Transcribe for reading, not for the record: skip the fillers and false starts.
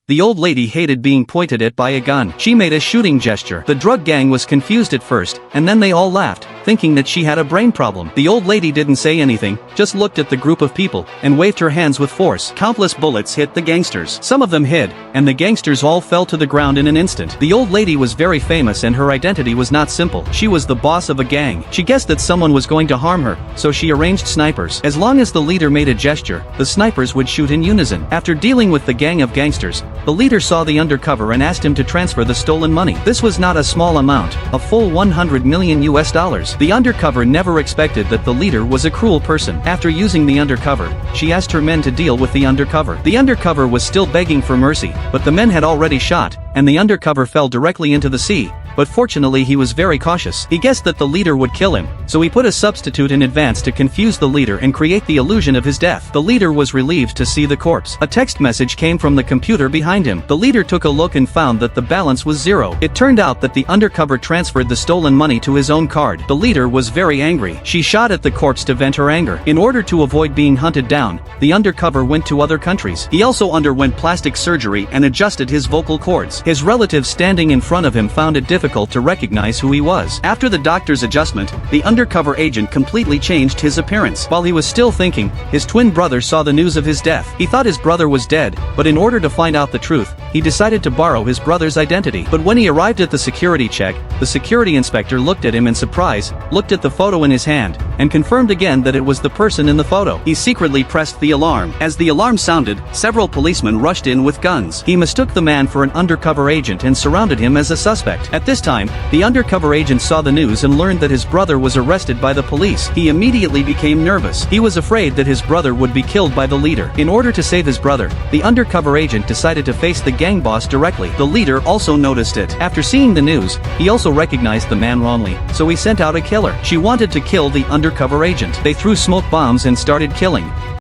The old lady hated being pointed at by a gun. She made a shooting gesture. The drug gang was confused at first, and then they all laughed, thinking that she had a brain problem. The old lady didn't say anything, just looked at the group of people, and waved her hands with force. Countless bullets hit the gangsters. Some of them hid, and the gangsters all fell to the ground in an instant. The old lady was very famous and her identity was not simple. She was the boss of a gang. She guessed that someone was going to harm her, so she arranged snipers. As long as the leader made a gesture, the snipers would shoot in unison. After dealing with the gang of gangsters, the leader saw the undercover and asked him to transfer the stolen money. This was not a small amount, a full $100 million. The undercover never expected that the leader was a cruel person. After using the undercover, she asked her men to deal with the undercover. The undercover was still begging for mercy, but the men had already shot, and the undercover fell directly into the sea. But fortunately he was very cautious. He guessed that the leader would kill him, so he put a substitute in advance to confuse the leader and create the illusion of his death. The leader was relieved to see the corpse. A text message came from the computer behind him. The leader took a look and found that the balance was zero. It turned out that the undercover transferred the stolen money to his own card. The leader was very angry. She shot at the corpse to vent her anger. In order to avoid being hunted down, the undercover went to other countries. He also underwent plastic surgery and adjusted his vocal cords. His relatives standing in front of him found it difficult to recognize who he was. After the doctor's adjustment, the undercover agent completely changed his appearance. While he was still thinking, his twin brother saw the news of his death. He thought his brother was dead, but in order to find out the truth, he decided to borrow his brother's identity. But when he arrived at the security check, the security inspector looked at him in surprise, looked at the photo in his hand, and confirmed again that it was the person in the photo. He secretly pressed the alarm. As the alarm sounded, several policemen rushed in with guns. He mistook the man for an undercover agent and surrounded him as a suspect. At this time, the undercover agent saw the news and learned that his brother was arrested by the police. He immediately became nervous. He was afraid that his brother would be killed by the leader. In order to save his brother, the undercover agent decided to face the gang boss directly. The leader also noticed it. After seeing the news, he also recognized the man wrongly, so he sent out a killer. She wanted to kill the undercover agent. They threw smoke bombs and started killing.